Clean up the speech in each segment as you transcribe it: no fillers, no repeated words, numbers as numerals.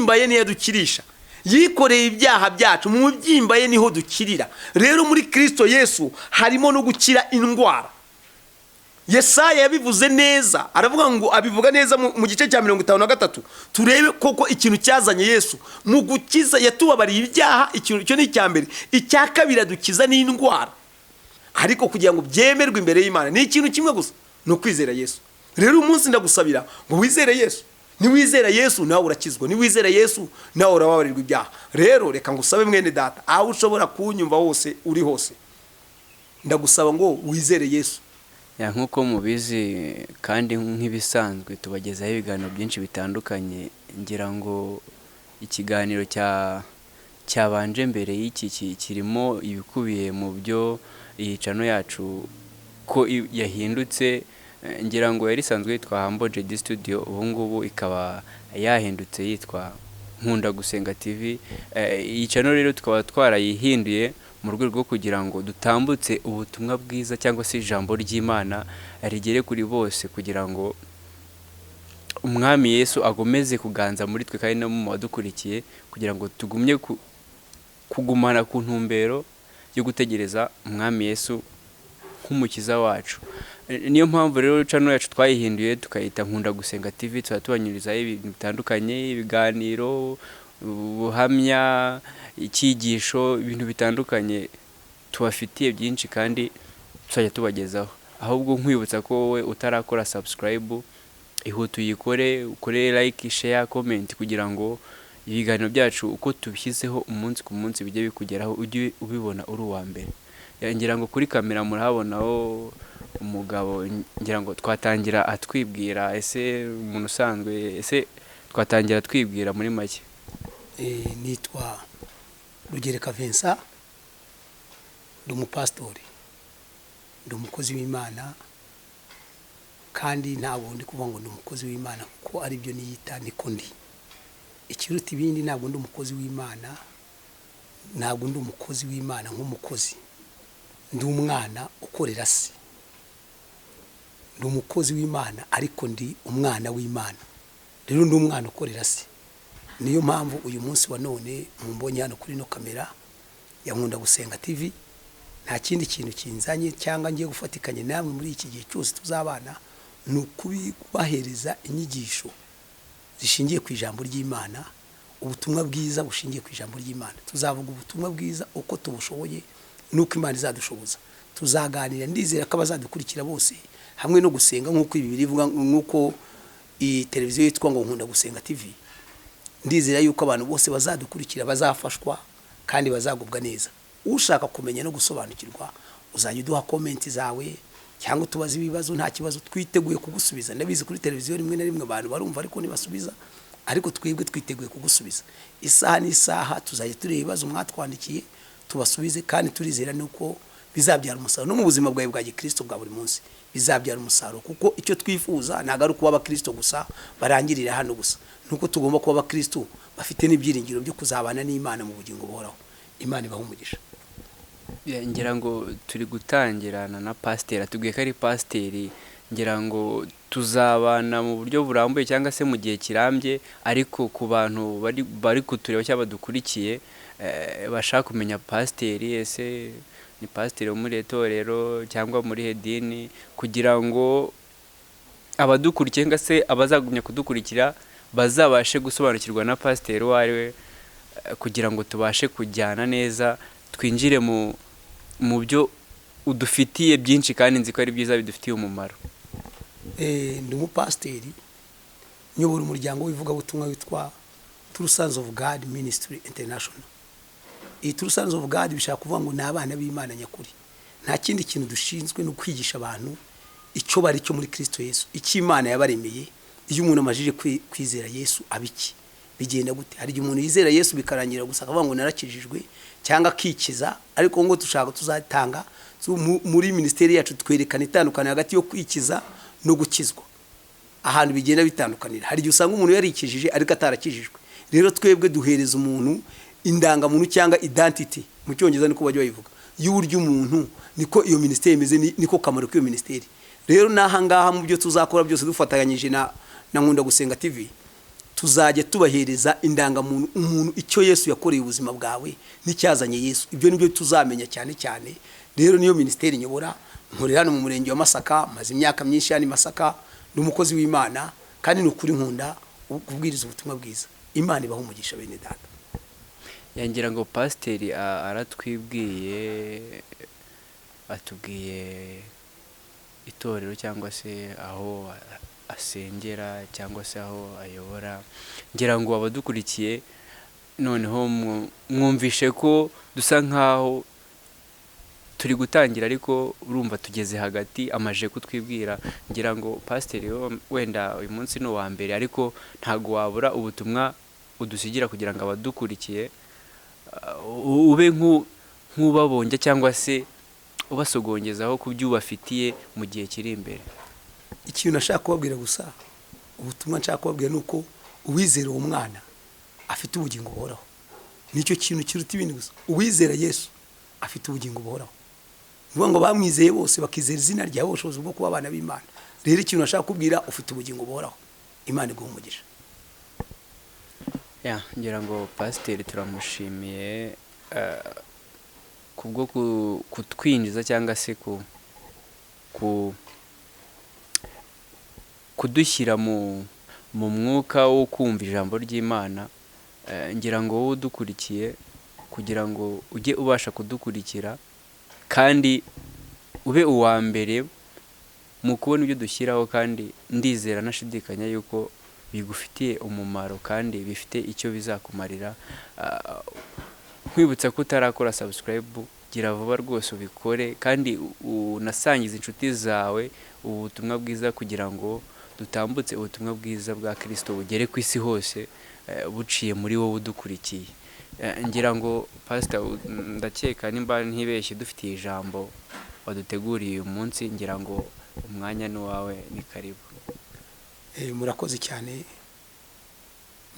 mubyimba ye niyo dukirisha, yikoreye ibyaha byacu, mu mubyimba ye niho dukirira. Rero muri Kristo Yesu harimo no gukira indwara. Yesaya yabivuze neza, aravuga ngo abivuga neza mu gice cya 53. Turebe koko ikintu cyazanye Yesu mu gukiza, yatubabariye ibyaha, ikintu cyo ni cyambere. Icya kabiri dukiza n'indwara. Ariko kugira ngo byemerwe imbere y'Imana ni ikintu kimwe gusa, no kwizera Yesu. Rero umunsi ndagusabira ngo wizere Yesu. Ni wizera Yesu nawe urakizwa, ni wizera Yesu nawe urababarirwa ibyaha. Rero reka ngusabe mwene data, aho ushobora kunyumva hose uri hose, ndagusaba ngo wizere Yesu. Nkuko mubizi kandi nk'ibisanzwe tubagezaho ibiganiro byinshi bitandukanye, ngira ngo ikiganiro cyabanje mbere y'iki kirimo ibikubiye mu byo iyi channel yacu ko yahindutse. Ngira ngo yari isanzwe yitwa Harigihe Studio, ubu ngubu ikaba yahindutse yitwa Nkunda gusenga TV. Iyi channel rero tukaba twarayihinduye mu rwego rwo kugira ngo dutambutse ubutumwa bwiza cyangwa se ijambo ry'Imana rigere kuri bose, kugira ngo umwami Yesu agomeze kuganza muri twe kandi no mu badukurikiye, kugira ngo tugumye kugumana ku ntumbero yo gutegereza umwami Yesu nk'umukiza wacu. Niyo mpamvu rero channel yacu twayihinduye tukayita Nkunda gusenga TV. Tubanyurizaho ibintu bitandukanye, ibiganiro, ubuhamya, icyigisho, ibintu bitandukanye tubafitiye byinshi kandi tuzajya tubagezaho. Ahubwo nkwibutsa ko wowe utarakora subscribe, ihute uyikore, ukore like, share, comment, kugira ngo ibiganiro byacu uko tubishyizeho umunsi ku munsi bijye bikugeraho, ujye ubibona uri uwa mbere. Ngira ngo kuri kamera murahabonaho umugabo, ngira ngo twatangira atwibwira. Ese umuntu usanzwe, ese twatangira twibwira muri make? Nitwa Pst.RUGEREKA Vicent, ndi umupastori, ndi umukozi w'Imana, kandi ntabwo ndi kuvuga ngo ndi umukozi w'Imana kuko ari byo niyita niko ndi. Ikiruta ibindi, ntabwo ndi umukozi w'Imana, ntabwo ndi umukozi w'Imana nk'umukozi, ndi umwana ukorera se. Ndi umukozi w'Imana ariko ndi umwana w'Imana. Rero ndi umwana ukorera se. Niyo mpamvu uyu munsi wa none mumbonye hano kuri no kamera ya Nkunda gusenga TV. Nta kindi kintu kinzanye cyangwa ngiye gufatikanye namwe muri iki gihe cyose tuzabana, ni ukubahereza inyigisho zishingiye ku ijambo ry'Imana, ubutumwa bwiza bushingiye ku ijambo ry'Imana. Tuzavuga ubutumwa bwiza uko tubushoboye nuko Imana izadushoboza. Tuzaganira, ndizera ko abazadukurikira bose hamwe no gusenga nk'uko Bibiliya ivuga, nk'uko iyi televiziyo yitwa ngo Nkunda gusenga TV. Ndizera yuko abantu bose bazadukurikira bazafashwa kandi bazagubwa neza. Ushaka kumenya no gusobanukirwa uzajya uduha comment zawe cyangwa tubaza ibibazo, nta kibazo twiteguye kugusubiza. Ndabizi kuri televiziyo rimwe na rimwe abantu barumva ariko ntibasubiza, ariko twebwe twiteguye kugusubiza. Isaha n'isaha tuzajya tureba ibibazo mwatwandikiye tubasubize, kandi turizera nuko bizabyara umusaruro no mu buzima bwawe bwa Gikristo bwa buri munsi. Bizabyara umusaruro kuko icyo twifuza ntago ari kuba abakristo gusa barangirira hano gusa, nuko tugomba kuba abakristo bafite n'ibyiringiro byo kuzabana n'Imana mu bugingo buhoraho. Imana ibahe umugisha. Ngira ngo turi gutangirana na pasiteri, atubwiye ko ari pasiteri. Ngira ngo tuzabana mu buryo burambuye cyangwa se mu gihe kirambye, ariko ku bantu bari kutureba cyangwa badukurikiye bashaka kumenya pasiteri, ese ni pasiteri wo muri itorero cyangwa muri hedini, kugira ngo abadukurikiye cyangwa se abazagumya kudukurikira bazabashe gusobanukirwa na pasiteri uwo ari we, kugira ngo tubashe kujyana neza, twinjire mu byo udufitiye byinshi kandi nzi ko ari byiza bidufitiye umumaro. Ndi umupasiteri, nyobora umuryango w'ivugabutumwa witwa True Sons of God Ministry International. Iyi True Sons of God bishaka kuvuga ngo ni abana b'Imana nyakuri. Nta kindi kintu dushinzwe no kwigisha abantu icyo bari cyo muri Kristo Yesu, icyo Imana yabaremeye. Iyo umuntu amajije kwizera Yesu abiki bigenda gute? Hari umuntu yizera Yesu bikarangira gusa akavuga ngo narakijijwe cyangwa akikiza, ariko ngo dushaka tuzatanga muri ministeri yacu twerekana itandukana hagati yo kwikiza no gukizwa. Ahantu bigenda bitandukanira, hari usanga umuntu yarikijije ariko atarakijijwe. Rero twebwe duhereza umuntu indangamuntu cyangwa identity mu cyongereza niko bajya bayivuga, y'uburyo umuntu niko iyo ministeri imeze, niko kamaro k'iyo ministeri. Rero naha ngaha mu byo tuzakora byose dufatanyije na Nkunda gusenga TV, tuzajya tubahereza indangamuntu umuntu icyo Yesu yakoreye ubuzima bwawe n'icyazanye Yesu. Ibyo nibyo tuzamenya cyane cyane. Rero niyo ministeri nyobora, nkorera hano mu murenge wa Masaka, maze imyaka myinshi hano i Masaka, ndi umukozi w'Imana kandi ni ukuri nkunda kubwiriza ubutumwa bwiza. Imana ibaho umugisha bene data. yangira ngo pasiteri aratwibwiye, atubwiye itorero cyangwa se aho asengera cyangwa se aho ayobora. Ngira ngo abadukurikiye noneho mwumvishe ko dusa nkaho turi gutangira, ariko urumva tugeze hagati amaje kutwibwira. Ngira ngo pasiteri wenda uyu munsi ni uwa mbere, ariko ntago wabura ubutumwa udusigira kugira ngo abadukurikiye ube nk'ubabonye cyangwa se ubasogongezaho ku byo ubafitiye mu gihe kiri imbere. Ikintu nashaka kubabwira gusa, ubutumwa nshaka kubabwira nuko uwizera uwo mwana afite ubugingo buhoraho. Nicyo kintu kiruta ibindi gusa. Uwizera Yesu afite ubugingo buhoraho. Nuvuga ngo bamwizeye bose bakizera izina ryawe ubushobozi bwo kuba abana b'Imana. Rero ikintu nashaka kubwira, ufite ubugingo buhoraho. Imana iguhe umugisha. Ngira ngo pasiteri turamushimiye kubwo kutwinjiza cyangwa se kudushyira mu mwuka wo kumva ijambo ry'Imana. Ngira ngo wowe udukurikiye, kugira ngo ujye ubasha kudukurikira kandi ube uwa mbere mu kubona ibyo dushyiraho, kandi ndizera nashidikanya yuko bigufitiye umumaro kandi bifite icyo bizakumarira. Nkwibutsa ko utarakora subscribe, gira vuba rwose ubikore, kandi unasangiza inshuti zawe ubutumwa bwiza kugira ngo dutambutse ubutumwa bwiza bwa Kristo bugere ku isi hose buciye muri wowe udukurikiye. Ngira ngo pastor, ndakeka nimba ntibeshye dufitiye ijambo waduteguriye uyu munsi. Ngira ngo umwanya ni wawe, ni karibu. Murakoze cyane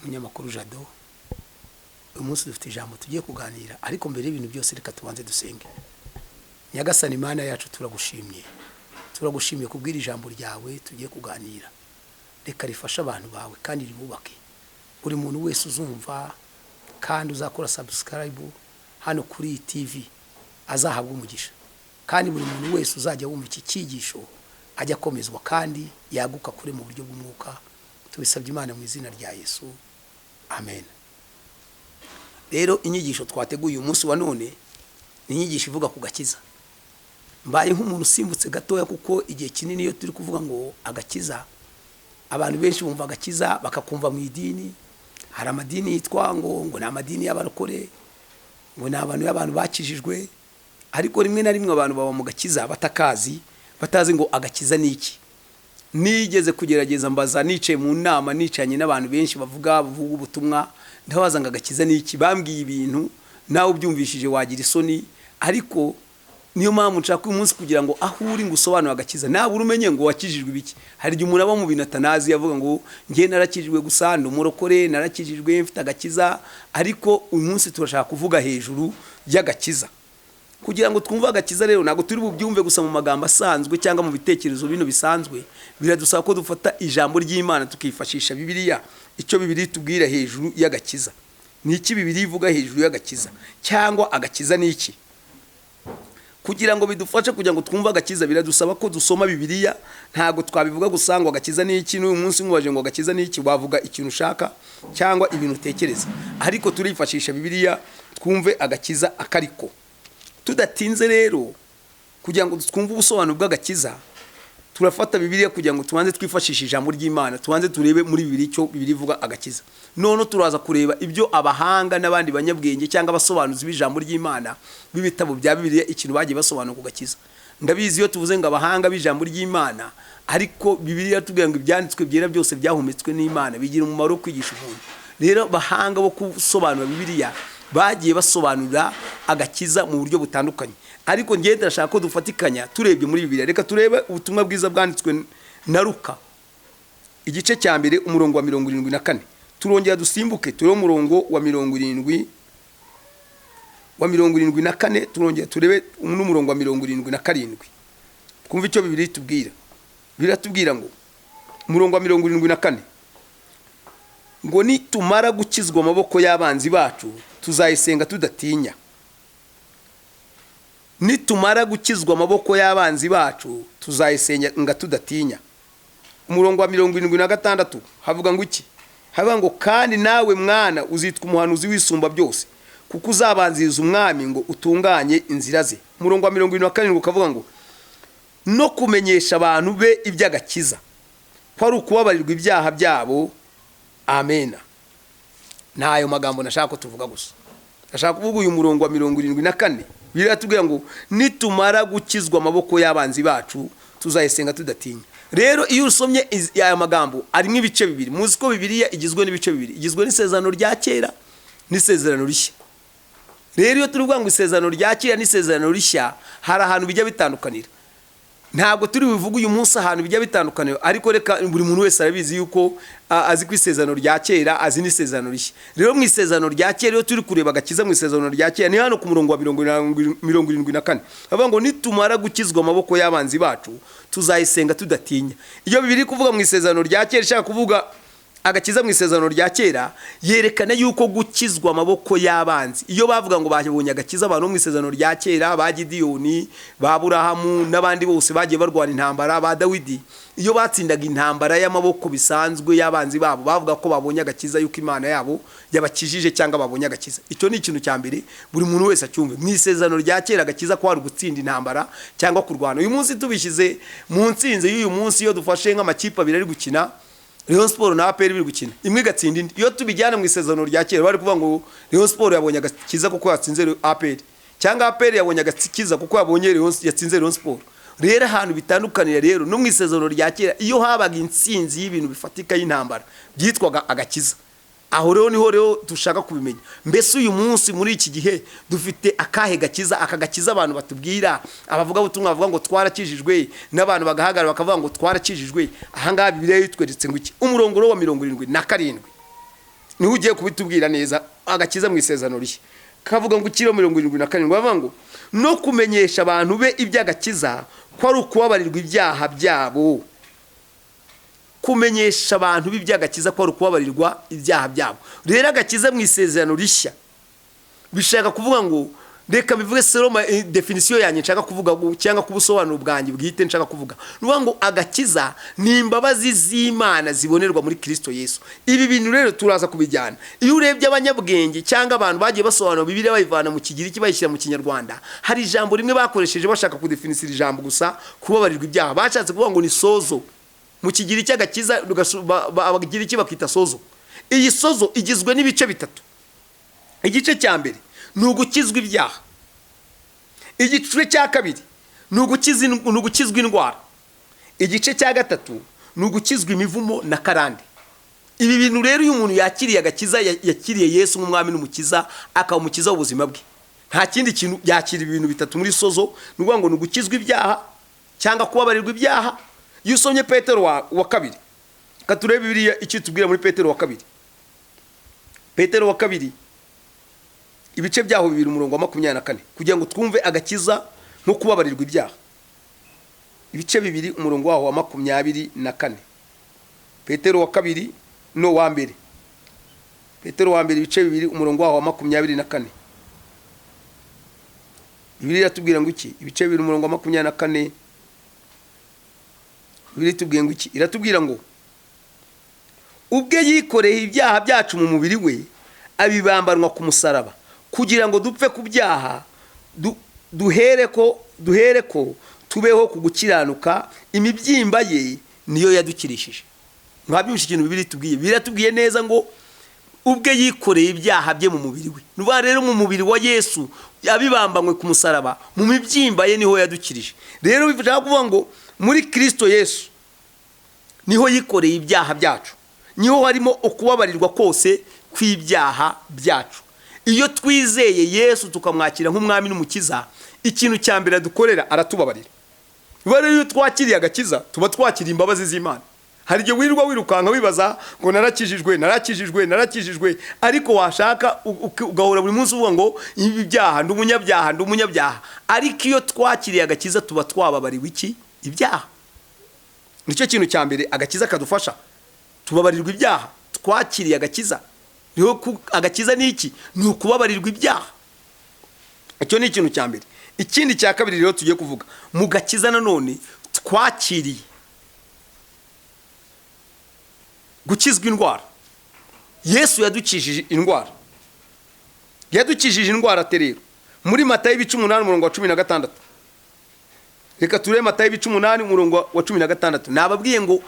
umunyamakuru Jado. Uyu munsi dufite ijambo tugiye kuganira, ariko mbere y'ibintu byose reka tubanze dusenge. Nyagasani Imana yacu, turagushimiye kubwira ijambo ryawe tugiye kuganira. Reka rifashe abantu bawe kandi ribubake. Buri muntu wese uzumva kandi uzakora subscribe hano kuri iyi TV azahabwa umugisha, kandi buri muntu wese uzajya wumva iki cyigisho ajya akomezwa kandi yaguka kure mu buryo bw'umwuka. Tubisabye Imana mu izina rya Yesu, amen. Rero inyigisho twateguye uyu munsi wa none ni inyigisho ivuga ku gakiza. Mbaye nk'umuntu usimbutse gatoya, kuko igihe kinini iyo turi kuvuga ngo agakiza, abantu benshi bumva agakiza bakakumva mu idini. Hari amadini yitwa ngo ni amadini y'abarokore, ngo ni abantu bakijijwe, ariko rimwe na rimwe abantu baba mu gakiza batakazi, batazi ngo agakiza ni iki. Nigeze kugerageza mbaza, nicaye mu nama, nicanye n'abantu benshi bavuga ubutumwa, ndabaza ngo agakiza ni iki. Bambwiye ibintu nawe ubyumvishije wagira isoni, ariko niyo mpamvu nshaka uyu munsi kugira ngo aho uri ngo usobanure agakiza, nawe urumenye ngo wakijijwe ibiki. Hari igihe umuntu aba mu bintu atanazi, yavuga ngo ngiye narakijijwe gusa, ndi umurokore, narakijijwe, mfite agakiza. Ariko uyu munsi turashaka kuvuga hejuru y'agakiza. Kugira ngo twumve agakiza rero, ntabwo turi bubyumve gusa mu magambo asanzwe cyangwa mu bitekerezo bino bisanzwe. Biradusaba ko dufata ijambo ry'Imana tukifashisha Bibiliya. Icyo Bibiliya tubwira hejuru y'agakiza ni iki, Bibiliya ivuga hejuru y'agakiza, cyangwa agakiza ni iki. Kugira ngo bidufashe kugira ngo twumve agakiza, biradusaba ko dusoma Bibiliya. Ntago twabivuga gusa ngo agakiza ni iki. N'uyu munsi nk'ubaje ngo agakiza ni iki, wavuga ikintu ushaka cyangwa ibintu utekereza, ariko turifashisha Bibiliya twumve agakiza akariko. Tudatinze rero, kugira ngo twumve ubusobanuro bw'agakiza, turafata Bibiliya kugira ngo tubanze twifashishe ijambo ry'Imana, tubanze turebe muri Bibiliya icyo Bibiliya ivuga agakiza. None turaza kureba ibyo abahanga n'abandi banyabwenge cyangwa abasobanuzi b'ijambo ry'Imana b'ibitabo bya Bibiliya ikintu bagiye basobanura ku gakiza. Ndabizi iyo tuvuze ngo abahanga b'ijambo ry'Imana, ariko Bibiliya tubwira ngo ibyanditswe byera byose byahumetswe n'Imana, bigira umumaro wo kwigisha umuntu. Rero bahanga bo gusobanura Bibiliya bagiye basobanura agakiza mu buryo butandukanye, ariko ngiye ndashaka ko dufatikanya turebye muri Bibiliya. Reka turebe ubutumwa bwiza bwanditswe na Luka, igice cya mbere umurongo wa 74. Turongera dusimbuke turebe umurongo wa 74, turongera turebe n'umurongo wa 77. Twumve icyo Bibiliya itubwira. Biratubwira ngo umurongo wa 74, ngo nitumara gukizwa amaboko y'abanzi bacu tuzayisenga tudatinya. Nitumara gukizwa amaboko y'abanzi bacu tuzayisenga tudatinya. Umurongo wa 76 havuga ngo iki? Havuga ngo kandi nawe mwana uzitwa umuhanuzi wisumba byose, kuko uzabanziriza umwami ngo utunganye inzira ze. Umurongo wa 77 ukavuga ngo no kumenyesha abantu be iby'agakiza, ko ari ukubabarirwa ibyaha byabo. Amen. Nayo magambo nashaka ko tuvuga gusa. Nashaka kuvuga uyu murongo wa 74 biratubwira ngo nitumara gukizwa amaboko y'abanzi bacu tuzayisenga tudatinya. Rero iyo usomye aya magambo arimo ibice bibiri. Muzi ko Bibiliya igizwe n'ibice bibiri, igizwe n'isezerano rya kera n'isezerano rishya. Rero iyo turi kuvuga ngo isezerano rya kera n'isezerano rishya, hari ahantu bijya bitandukanira. Ntabwo turi bivuga uyu munsi ahantu bijya bitandukanira, ariko reka buri muntu wese arabizi yuko azi ku isezerano rya kera, azi n'isezerano rishya. Rero mu isezerano rya kera iyo turi kureba agakiza mu isezerano rya kera, ni hano ku murongo wa 74 bavuga ngo nitumara gukizwa amaboko y'abanzi bacu tuzayisenga tudatinya. Iyo Bibiri kuvuga mu isezerano rya kera ishaka kuvuga agakiza mu isezerano rya kera, yerekana yuko gukizwa amaboko y'abanzi. Iyo bavuga ngo babonye agakiza abantu mu isezerano rya kera, ba Gideyoni, ba Aburahamu n'abandi bose bagiye barwana intambara, ba Dawidi, iyo batsindaga intambara y'amaboko bisanzwe y'abanzi babo, bavuga ko babonye agakiza, yuko Imana yabo yabakijije cyangwa babonye agakiza. Icyo ni ikintu cya mbere buri muntu wese acyumve. Mu isezerano rya kera agakiza ko ari gutsinda intambara cyangwa kurwana. Uyu munsi tubishyize mu nsinze y'uyu munsi, iyo dufashe nk'amakipe abiri ari gukina, Rayon Sport na APR biri gukina, imwe gatsinda indi. Iyo tubijyana mu isezerano rya kera bari kuvuga ngo Rayon Sport yabonye agakiza kuko yatsinze APR, cyangwa APR yabonye agakiza kuko yabonye yatsinze Rayon Sport. Rero ahantu bitandukanira rero no mu isezerano rya kera, iyo habaga insinzi y'ibintu bifatika y'intambara byitwaga agakiza. Aho rero dushaka kubimenya. Mbese uyu munsi muri iki gihe dufite akahe gakiza? Akagakiza abantu batubwira, abavuga ubutumwa bavuga ngo twarakijijwe, n'abantu bagahagarara bakavuga ngo twarakijijwe. Aha ngaha Bibiliya yitweretse ngo iki? Umurongo wa 77 niho ugiye kubitubwira neza agakiza mu isezerano rishya. Kavuga ngo kiro 77 bavuga ngo no kumenyesha abantu be iby'agakiza, ko ari ukubabarirwa ibyaha byabo. Kumenyesha abantu b'iby'agakiza ko ari ukubabarirwa ibyaha byabo. Rero agakiza mu isezerano rishya bishaka kuvuga ngo, reka bivuge seroma definition yanjye nshaka kuvuga cyangwa kubusobanuro bwanjye bwite nshaka kuvuga. Nuvuga ngo agakiza ni imbabazi z'Imana zibonerwa muri Kristo Yesu. Ibi bintu rero turaza kubijyana. Iyo urebye abanyabwenge cyangwa abantu bagiye basobanura Bibiliya bayivana mu Kigiriki bayishyira mu Kinyarwanda, hari ijambo rimwe bakoresheje bashaka kudefinisira ijambo gusa, kubabarirwa ibyaha. Bashatse kuvuga ngo ni sozo. Mu Kigiriki agakiza abagiriki bakita sozo. Iyi sozo igizwe n'ibice bitatu. Igice cya mbere ni ugukizwa ibyaha. Igice cya kabiri ni ugukizwa indwara. Igice cya gatatu ni ugukizwa imivumo na karande. Ibi bintu rero iyo umuntu yakiriye agakiza, yakiriye Yesu nk'umwami n'umukiza, akamukiza ubuzima bwe, nta kindi kintu yakira ibintu bitatu muri sozo. Nuvuga ngo ni ugukizwa ibyaha cyangwa kubabarirwa ibyaha. Iyo usomye Petero wa kabiri, katurebe Bibiliya icyo tubwira muri Petero wa kabiri. Petero wa kabiri ibice byaho bibiri umurongo wa 24 kugira ngo twumve agakiza no kubabarirwa ibyaha. Ibice bibiri umurongo waho wa 24. Petero wa kabiri no wa mbere. Petero wa mbere ibice bibiri umurongo waho wa 24. Bibiliya iratubwira ngo iki? Ibice bibiri umurongo wa 24 Bibiliya itubwira ngo iki? Iratubwira ngo ubwe yikoreye ibyaha byacu mu mubiri we, abibambanwa ku musaraba, kugira ngo dupfe ku byaha, duhereko tubeho ku gukiranuka. Imibyimba ye niyo yadukirishije. Mwabyumvise ikintu Bibiliya itubwiye? Biratubwiye neza ngo ubwe yikoreye ibyaha bye mu mubiri we. Nuba rero mu mubiri wa Yesu abibambanywe ku musaraba, mu mibyimba ye niho yadukirije. Rero bivugwa kuvuga ngo muri Kristo Yesu niho yikoreye ibyaha byacu, niho harimo ukubabarirwa kose kw'ibyaha byacu. Iyo twizeye Yesu tukamwakira nk'umwami n'umukiza, ikintu cya mbere dukorera aratubabarira. Rero iyo twakiriye agakiza tuba twakiriye imbabazi z'Imana. Hari igihe wirirwa wirukanka wibaza ngo narakijijwe, ariko washaka ugahora buri munsi uvuga ngo ibi byaha ndi umunyabyaha. Ariko iyo twakiriye agakiza tuba twababariwe iki? Ibyaha. Nicyo kintu cya mbere agakiza kadufasha. Tubabarirwa ibyaha, twakiriye agakiza. Rero agakiza ni iki? Ni ukubabarirwa ibyaha. Icyo ni ikintu cya mbere. Ikindi cya kabiri rero tugiye kuvuga, mu gakiza nanone twakiriye gukizwa indwara. Yesu yadukijije indwara. Yadukijije indwara terero. Muri Matayo 8:16. Reka turebe Matayo 8:16. Nababwiye ngo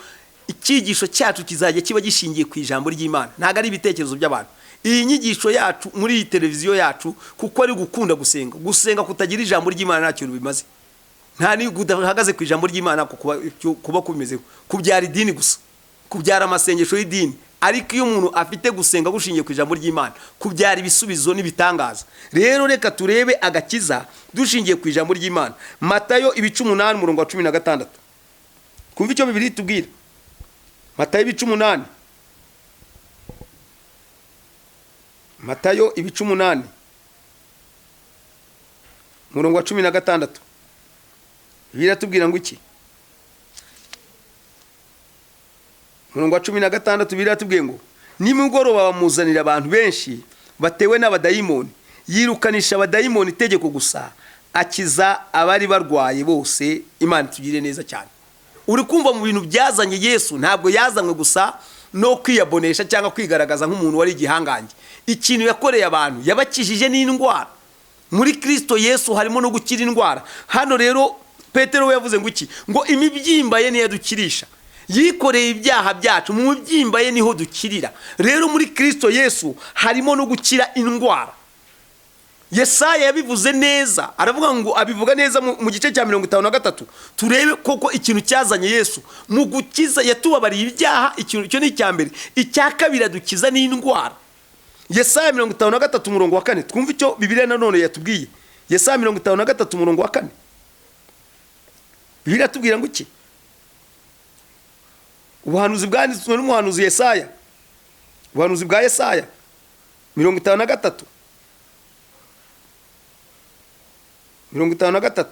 icyigisho cyacu kizajya kiba gishingiye ku ijambo ry'Imana, ntago ari ibitekerezo by'abantu. Iyi nyigisho yacu muri iyi televiziyo yacu kuko ari gukunda gusenga kutagira ijambo ry'Imana nta kintu bimaze. Nta ni gudahagaze ku ijambo ry'Imana kuba kubimezeho, kubyara idini gusa, kubyara amasengesho y'idini. Ariko iyo umuntu afite gusenga gushingiye ku ijambo ry'Imana, kubyara ibisubizo n'ibitangaza. Rero reka turebe agakiza dushingiye ku ijambo ry'Imana. Matayo 8:16. Kumva icyo Bibiliya itubwira. Matayo 8. Matayo 8:16. Bibiliya tubwira ngo iki? 16 Bibiliya tubwiye ngo nimugoroba bamuzanira abantu benshi batewe n'abadayimoni, yirukanisha abadayimoni itegeko gusa, akiza abari barwaye bose. Imana tugire neza cyane. Uri kumva mu bintu byazanye Yesu, ntabwo yazanywe gusa no kwiyabonesha cyangwa kwigaragaza nk'umuntu wari igihangange. Ikintu yakoreye abantu, yabakijije n'indwara. Muri Kristo Yesu harimo no gukira indwara. Hano rero Petero we yavuze ngo iki? Ngo imibyimba ye niyo dukirisha. Yikoreye ibyaha byacu, mu mubyimba ye niho dukirira. Rero muri Kristo Yesu harimo no gukira indwara. Yesaya yabivuze neza, aravuga ngo abivuga neza mu gice cya 53. Turebe koko ikintu cyazanye Yesu mu gukiza. Yatubabariye ibyaha, ikintu cyo ni icyambere. Icya kabiri dukiza n'indwara. Yesaya 53:4. Twumva icyo Bibiliya nanone yatubwiye. Yesaya 53:4. Bibiliya tubwira ngo iki? Ubuhanuzi bwanditswe n'umuhanuzi Yesaya. Ubuhanuzi bwa Yesaya 53. 53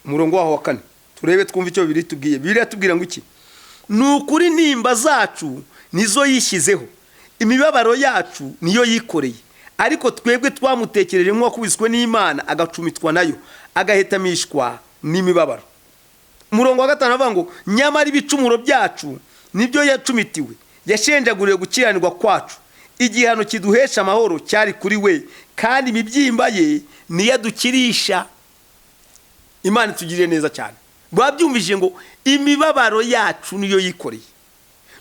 umurongo waho wa 4. Turebe twumva icyo Bibiliya tubwiye. Bibiliya tubwira ngo iki? Nukuri nimba zacu nizo yishyizeho, imibabaro yacu niyo yikoreye, ariko twebwe twamutekereje nk'uwakubiswe n'Imana, agacumitwa nayo, agahetamishwa n'imibabaro. Umurongo wa 5 avuga ngo nyamara ibicumuro byacu nibyo yacumitiwe, yashenjaguriye gukiranirwa kwacu, igihano kiduhesha amahoro cyari kuri we, kandi imibyimba ye niyo dukirisha. Imana tugirire neza cyane. Babyumvije ngo imibabaro yacu niyo yikoreye,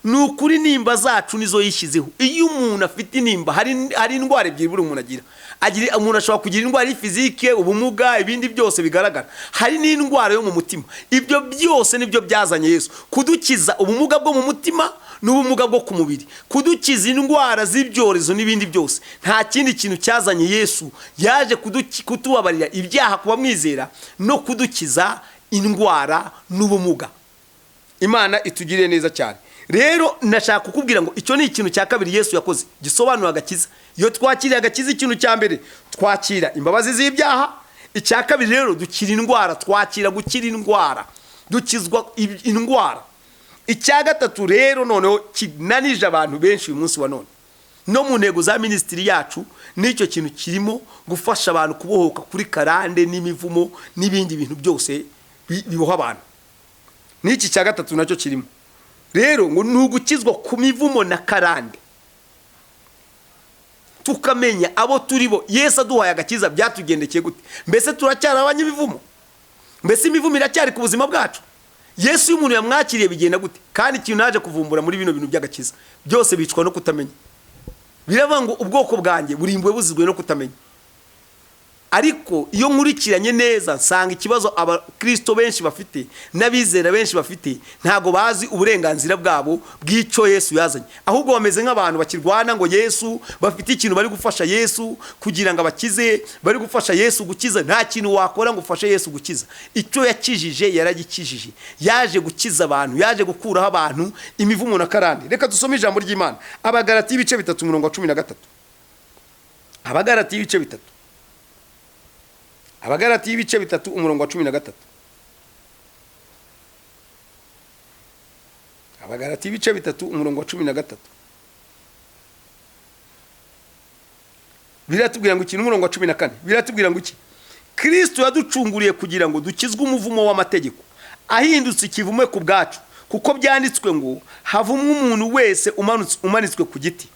nukuri nimba zacu nizo yishyizeho. Iyo umuntu afite inimba, hari indwara ebyiri buri umuntu agira. Umuntu ashobora kugira indwara y'ifizike, ubumuga, ibindi byose bigaragara. Hari n'indwara yo mu mutima. Ibyo byose nibyo byazanye Yesu, kudukiza ubumuga bwo mu mutima n'ubumuga bwo ku mubiri, kudukiza indwara z'ibyorezo n'ibindi byose. Nta kindi kintu cyazanye Yesu. Yaje kutubabarira ibyaha kuba mwizera, no kudukiza indwara n'ubumuga. Imana itugirire neza cyane. Rero nashaka kukubwira ngo icyo ni ikintu cya kabiri Yesu yakoze gisobanura agakiza. Iyo twakiriye agakiza, ikintu cya mbere twakira imbabazi z'ibyaha. Icya kabiri rero dukira indwara, twakira gukira indwara, dukizwa indwara. Icya gatatu rero noneho kinanije abantu benshi uyu munsi wa none, no mu ntego za ministry yacu, nicyo kintu kirimo gufasha abantu kubohoka kuri karande n'imivumo n'ibindi bintu byose biboha abantu. N'iki cya gatatu nacyo kirimo. Rero ngo nugukizwa ku mivumo na karande, tukamenya abo turibo. Yesu aduhaye agakiza, byatugendekeye gute? Mbese turacyari abanyibivumo? Mbese imivumo iracyari ku buzima bwacu? Yesu y'umuntu yamwakiriye bigenda gute? Kandi ikintu naje kuvumbura muri bino bintu by'agakiza, byose bicwa no kutamenya. Biravuga ngo ubwoko bwanjye burimbuwe buzizwe no kutamenya. Ariko iyo nkurikiranye neza nsanga ikibazo abakristo benshi bafite n'abizera benshi bafite, ntago bazi uburenganzira bwabo bw'icyo Yesu yazanye. Ahubwo bameze nk'abantu bakirwana ngo Yesu, bafite ikintu bari gufasha Yesu kugira ngo abakize, bari gufasha Yesu gukiza. Nta kintu wakora ngo ufashe Yesu gukiza. Icyo yakijije yaragikijije. Yaje gukiza abantu, yaje gukuraho abantu imivumo na karande. Reka dusome ijambo ry'Imana. Abagalati ibice 3:13. Abagalati ibice 3. Abagalati ibice 3:13. Abagalati ibice 3 umurongo wa 13 biratubwira ngo iki n'umurongo wa 14 biratubwira ngo iki Kristo yaducunguriye kugira ngo dukizwe umuvumo w'amategeko ahindutse ikivume ku bwacu kuko byanditswe ngo havumwe umuntu wese umanitswe ku giti.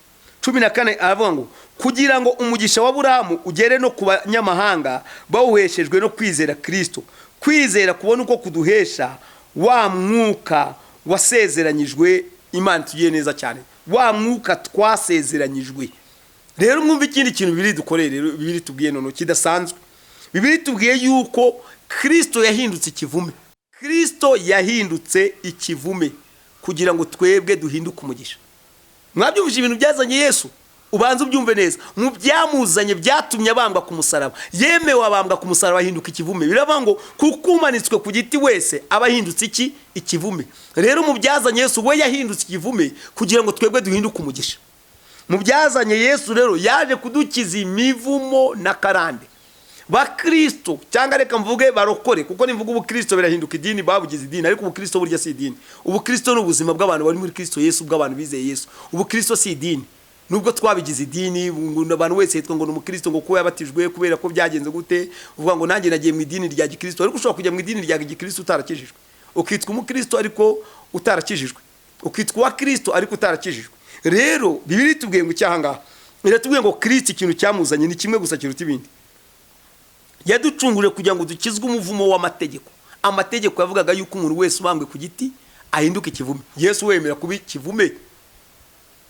14 aravuga ngo kugira ngo umugisha wa Aburahamu ugere no ku banyamahanga bawuheshejwe no kwizera Kristo, kwizera kubona uko kuduhesha wa mwuka wasezeranyijwe. Imana tugiye neza cyane, wa mwuka twasezeranyijwe. Rero mwumva ikindi kintu bibiri dukorere, bibiri tubwiye nono kidasanzwe. Bibiri tubwiye yuko Kristo yahindutse ikivume. Kristo yahindutse ikivume kugira ngo twebwe duhinduke umugisha. Mwabyumvise ibintu byazanye Yesu? Ubanza ubyumve neza. Mu byamuzanye byatumye abambwa ku musaraba. Yemewe abambwa ku musaraba ahinduka ikivume. Biravuga ngo kuko umanitswe ku giti wese abahindutse iki? Ikivume. Rero mu byazanye Yesu we yahindutse ikivume kugira ngo twebwe duhinduke umugisha. Mu byazanye Yesu rero yaje kudukiza imivumo na karande. Bakristo cyangwa reka mvuge barokore, kuko nimvuga ubukristo birahinduka idini, babugize idini, ariko ubukristo burya si idini. Ubukristo n'ubuzima bw'abantu bari muri Kristo Yesu, bw'abantu bizeye Yesu. Ubukristo si idini. Nubwo twabigize idini, abantu wese yitwa ngo n'umukristo ngo ko yabatijwe kubera ko byagenze gute, uvuga ngo nanjye nagiye mu idini rya Gikristo, ariko ushobora kujya mu idini rya Gikristo utarakijijwe. Ukitwa umukristo ariko utarakijijwe. Ukitwa wa Kristo ariko utarakijijwe. Rero Bibiri tubwiye ngo cyahanga. Iratubwiye ngo Kristo ikintu cyamuzanye ni kimwe gusa kiruta ibindi. Yaducunguriye kugira ngo dukizwe umuvumo w'amategeko. Amategeko yavugaga yuko umuntu wese ubambwe ku giti ahinduka ikivume. Yesu wemera kuba ikivume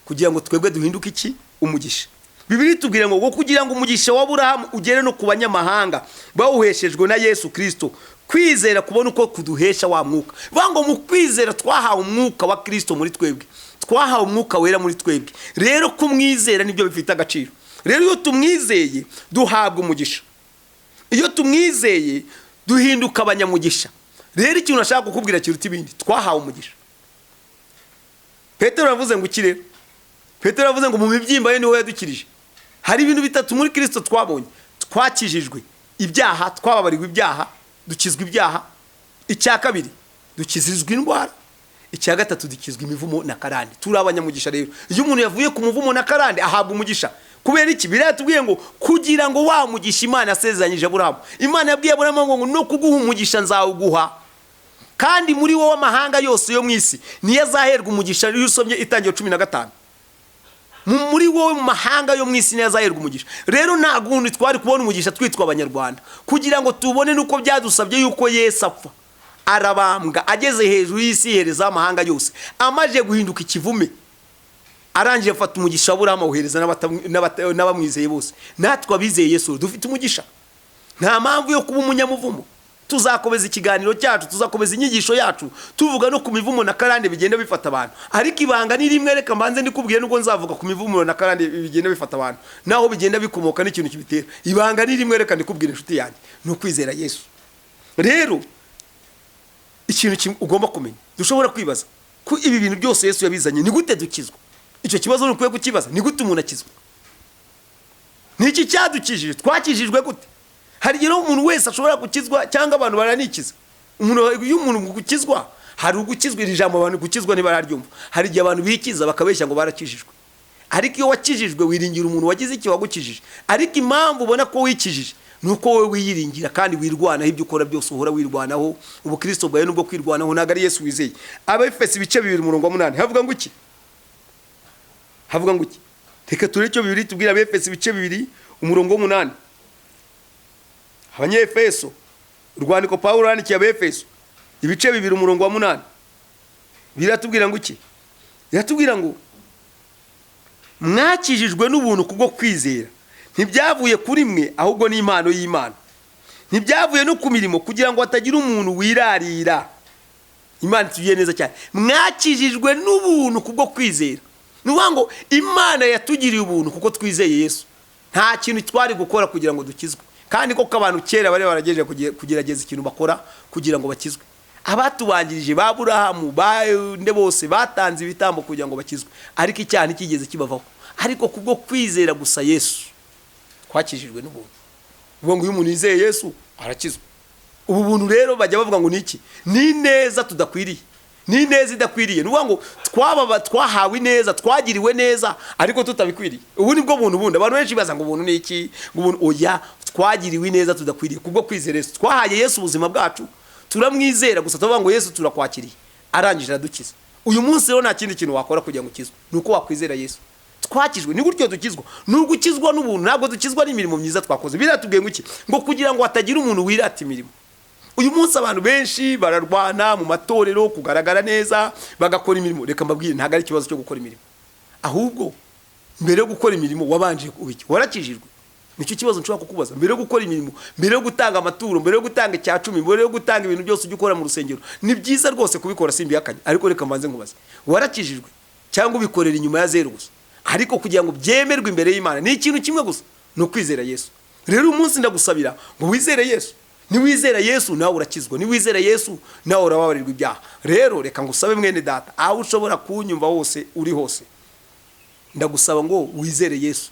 kugira ngo twebwe duhinduke iki? Umugisha. Bibiri tubwira ngo kugira ngo umugisha wa Aburahamu ugere no ku banyamahanga bawuheshejwe na Yesu Kristo, kwizera kubona uko kuduhesha wa mwuka. Bango mu kwizera twahawe umwuka wa Kristo muri twebwe. Twahawe umwuka wera muri twebwe. Rero kumwizera nibyo bifite agaciro. Rero iyo tumwizeye duhabwa umugisha. Iyo tumwizeye duhinduka abanyamugisha. Rero ikintu nashaka kukubwira kiruta ibindi, twahawe umugisha. Petero yavuze ngo iki rero? Petero yavuze ngo mu mibyimba ye niho yadukirije. Hari ibintu bitatu muri Kristo twabonye. Twakijijwe ibyaha, twababarirwa ibyaha, dukizwa ibyaha. Icya kabiri dukizizwa indwara. Icya gatatu dukizwa imivumo na karande. Turi abanyamugisha rero. Iyo umuntu yavuye ku muvumo na karande ahabwa umugisha. Kubera iki? Biratubwiye ngo kugira ngo wa mugisha Imana asezeranyije Aburahamu. Imana yabwiye Aburahamu ngo no kuguha umugisha nzawuguha. Kandi muri wowe amahanga yose yo mu isi niyo azaherwa umugisha. Iyo usomye Itangiriro 15. Muri wowe mu mahanga yo mu isi niyo azaherwa umugisha. Rero nta gundi twari kubona umugisha twitwa abanyarwanda. Kugira ngo tubone nuko byadusabye yuko Yesu apfa, arabambwa, ageze hejuru y'isi hereza amahanga yose, amaje guhinduka ikivume, arangije afata umugisha Aburahamu awuhereza n'abamwizeye bose. Natwe abizeye Yesu dufite umugisha. Nta mpamvu yo kuba umunyamuvumo. Tuzakomeza ikiganiro cyacu, tuzakomeza inyigisho yacu tuvuga no ku mivumo na karande bigenda bifata abantu. Ariko ibanga ni rimwe, reka mbanze ndikubwiye nuko nzavuga ku mivumo na karande bigenda bifata abantu, naho bigenda bikomoka n'ikintu kibitera. Ibanga ni rimwe, reka ndikubwire inshuti yanjye, no kwizera Yesu. Rero ikintu ugomba kumenya, dushobora kwibaza ko ibi bintu byose Yesu yabizanye, ni gute dukizwa? Icyo kibazo ni ukwiye kukibaza, ni gute umuntu akizwa? Niki cyadukijije? Twakijijwe gute? Hari igihe umuntu wese ashobora gukizwa cyangwa abantu baranikiza. Iyo umuntu gukizwa, hari ugukizwa, iri jambo abantu gukizwa ntibararyumva. Hari igihe abantu bikiza bakabeshya ngo barakijijwe. Ariko iyo wakijijwe wiringira umuntu wagize iki wagukijije. Ariko impamvu ubona ko wikijije nuko wowe wiyiringira kandi wirwanaho ibyo ukora byose, uhora wirwanaho. Ubukristo bwawe nubwo kwirwanaho ntago ari Yesu wizeye. Abefesi ibice 2:8 havuga ngo iki? Havuga ngo iki? Reka turecyo bibiri tubwira Abefesi ibice 2:8. Abanyefeso, urwandiko Pawulo yandikiye Abefeso ibice 2:8. Biratubwira ngo iki? Biratubwira ngo mwakijijwe n'ubuntu kubwo kwizera. Ntibyavuye kuri mwe ahubwo ni impano y'Imana. Ntibyavuye no ku mirimo kugira ngo hatagira umuntu wirarira. Imana tugiye neza cyane. Mwakijijwe n'ubuntu kubwo kwizera. Nuvuga ngo Imana yatugiriye ubuntu kuko twizeye Yesu. Nta kintu twari gukora kugira ngo dukizwe. Kandi koko abantu kera bari baragejeje kugerageza ikintu bakora kugira ngo bakizwe. Abatubanjirije ba Aburahamu bande bose batanze ibitambo kugira ngo bakizwe. Ariko icyaha ntikigeze kibavaho. Ariko kubwo kwizera gusa Yesu twakijijwe n'ubuntu. Uvuga ngo uyu muntu yizeye Yesu arakizwa. Ubu buntu rero bajya bavuga ngo niki? Ni neza tudakwiriye. ni neza idakwiriye. Nuvuga ngo twahawe neza, twagiriwe neza ariko tutabikwiriye. Ubu nibwo buntu bundi abantu benshi baza ngo ubuntu ni iki, ngo ubuntu oya, twagiriwe neza tudakwiriye kubwo kwizera Yesu. Twahaye Yesu ubuzima bwacu, turamwizera gusa tuvuga ngo Yesu turakwakiriye, arangije aradukiza. Uyu munsi rero nta kindi kintu wakora kugira ngo ukizwe, nuko wakwizera Yesu. Twakijwe ni gutyo dukizwa, n'ugukizwa n'ubuntu, ntabwo dukizwa n'imirimo myiza twakoze. Biratubwiye ngo iki, ngo kugira ngo hatagira umuntu wirata imirimo. Uyu munsi abantu benshi bararwana mu matorero kugaragara neza, bagakora imirimo. Reka mbabwire, ntabwo ari ikibazo cyo gukora imirimo, ahubwo mbere yo gukora imirimo wabanje kubiki, warakijijwe. Nicyo kibazo nshobora kukubaza. Mbere yo gukora imirimo, mbere yo gutanga amaturo, mbere yo gutanga icya 10, mbere yo gutanga ibintu byose ujye ukora mu rusengero, ni byiza rwose kubikora, simbihakanye, ariko reka mbanze nkubaze, warakijijwe cyangwa ubikorera inyuma ya zero gusa? Ariko kugira ngo byemerwe imbere y'Imana ni ikintu kimwe gusa, no kwizera Yesu. Rero umunsi ndagusabira ngo wizere Yesu. Ni wizera Yesu nawe urakizwa, ni wizera Yesu nawe urababarirwa ibyaha. Rero reka ngusabe mwene data, aho ushobora kunyumva hose uri hose, ndagusaba ngo wizere Yesu.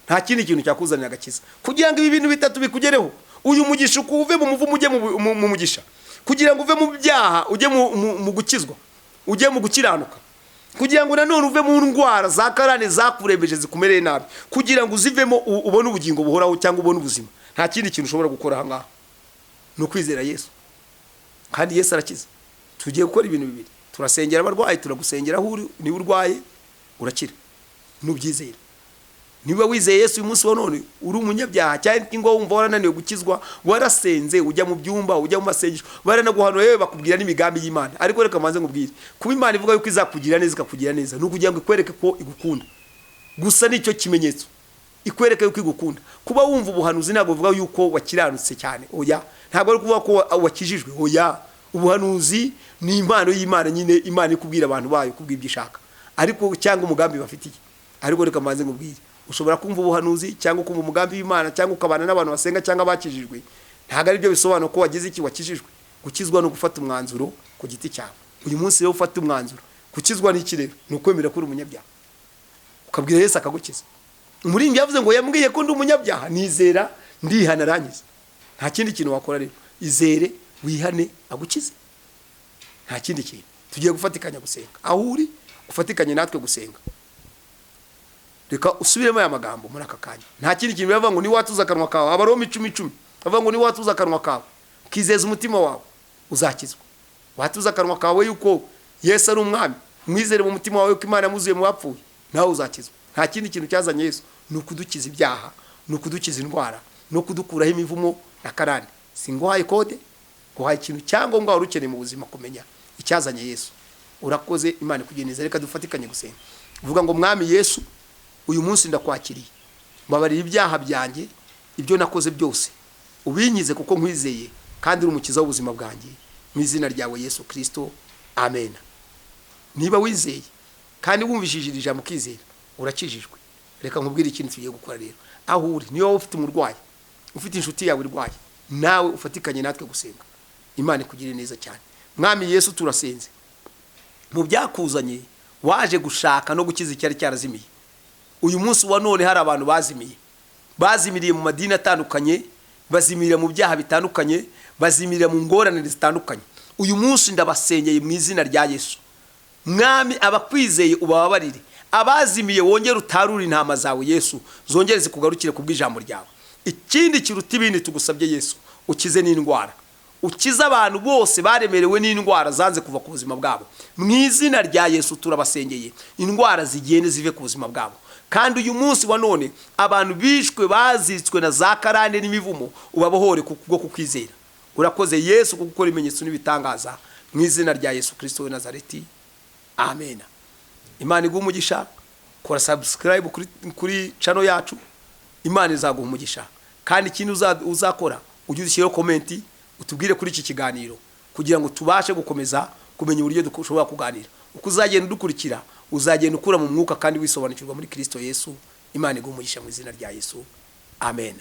Nta kindi kintu cyakuzanira agakiza kugira ngo ibi bintu bitatu bikugereho. Uyu mugisha uve mu muvumo ujye mu mugisha, kugira ngo uve mu byaha ujye mu gukizwa, ujye mu gukiranuka, kugira ngo nanone uve mu ndwara za karane zakuremeje zikumereye nabi, kugira ngo uzivemo ubone ubugingo buhoraho cyangwa ubone ubuzima. Nta kindi kintu ushobora gukora aha ngaha, no kwizera Yesu. Kandi Yesu arakiza. Tugiye gukora ibintu bibiri, turasengera abarwayi, turagusengera aho uri. Niba urwaye urakira nubyizera. Niba wizeye Yesu uyu munsi wa none uri umunyabyaha cyangwa ngo wumva warananiwe gukizwa, warasenze ujya mu byumba, ujya mu masengesho, baranaguhanuye yewe bakubwira n'imigambi y'Imana. Ariko reka manze ngubwire, kuba Imana ivuga yuko izakugira neza ikakugira neza, no kugira ngo ikwereke ko igukunda gusa, nicyo kimenyetso, ikwereke yuko igukunda. Kuba wumva ubuhanuzi ntabwo bivuga yuko wakiranutse cyane, oya. Ntabwo ari kuvuga ko wakijijwe, oya. Ubuhanuzi ni impano y'Imana, nyine Imana ikubwira abantu bayo kubw'ibyo ishaka, ariko cyangwa umugambi bafitiye. Ariko reka manze ngubwire, ushobora kumva ubuhanuzi cyangwa kumva umugambi w'Imana cyangwa ukabana n'abantu basenga cyangwa bakijijwe, ntabwo ari byo bisobanura ko wagize iki, wakijijwe. Gukizwa no gufata umwanzuro ku giti cyawe. Uyu munsi rero ufata umwanzuro. Gukizwa ni iki rero? Ni ukwemera ko uri umunyabyaha, ukabwira Yesu akagukiza. Umuririmbyi yavuze ngo yambwiye ko ndi umunyabyaha, nizera ndihana arangiza. Nta kindi kintu wakora rero, izere wihane agukize. Nta kindi kintu. Tugiye gufatikanya gusenga, aho uri ufatikanye natwe gusenga. Reka usubiremo aya magambo muri aka kanya. Nta kindi kintu bavuga ngo ni watuza akanwa kawe, Abaroma 10:10 bavuga ngo ni watuza akanwa kawe, ukizeza umutima wawe, uzakizwa. Watuza akanwa kawe yuko Yesu ari umwami, mwizere mu mutima wawe ko Imana yamuzuye mu bapfuye, nawe uzakizwa. Nta kindi kintu cyazanye Yesu, ni ukudukiza ibyaha, ni ukudukiza indwara, no kudukuraho imivumo na karande. Singuhaye kode, guhaye ikintu cyangwa ngo urukeneye mu buzima kumenya icyazanye Yesu. Urakoze, Imana ikugeneza. Reka dufatikanye gusenga. Uvuga ngo mwami Yesu, uyu munsi ndakwakiriye, mbabarira ibyaha byanjye, ibyo nakoze byose, ubinyize kuko nkwizeye kandi uri umukiza w'ubuzima bwanjye, mu izina ryawe Yesu Kristo, amen. Niba wizeye kandi wumvishije ijambo ukizera, urakijijwe. Reka nkubwire ikintu tugiye gukora rero. Aho uri, niba ufite umurwayi, ufite inshuti yawe irwaye, nawe ufatikanye natwe gusenga, Imana ikugire neza cyane. Mwami Yesu, turasenze, mu byakuzanye waje gushaka no gukiza icyari cyarazimiye. Uyu munsi wa none hari abantu bazimiriye mu madini atandukanye, bazimirira mu byaha bitandukanye, bazimirira mu ngorane zitandukanye. Uyu munsi ndabasenyeye mu izina rya Yesu. Mwami, abakwizeye ubababarire, abazimiye wongere utarure intama zawe Yesu, zongere zikugarukire kubw'ijambo ryawe. Ikindi kiruta ibindi tugusabye Yesu, ukize n'indwara, ukiza abantu bose baremerewe n'indwara zanze kuva ku buzima bwabo. Mu izina rya Yesu turabasengeye, indwara zigende zive ku buzima bwabo. Kandi uyu munsi wa none abantu bishwe bazitswe na za karande n'imivumo, ubabohore kubwo kukwizera. Urakoze Yesu kuko ukora ibimenyetso n'ibitangaza, mu izina rya Yesu Kristo w'i Nazareti, amen. Imana iguhe umugisha. Kora subscribe kuri channel yacu, Imana izaguha umugisha. Kandi ikintu uzakora, ujye ushyiraho comment, utubwire kuri iki kiganiro, kugira ngo tubashe gukomeza kumenya uburyo dushobora kuganira. Uko uzagenda dukurikira, uzagenda ukura mu mwuka kandi wisobanukirwa muri Kristo Yesu. Imana iguhe umugisha mu izina rya Yesu, amen.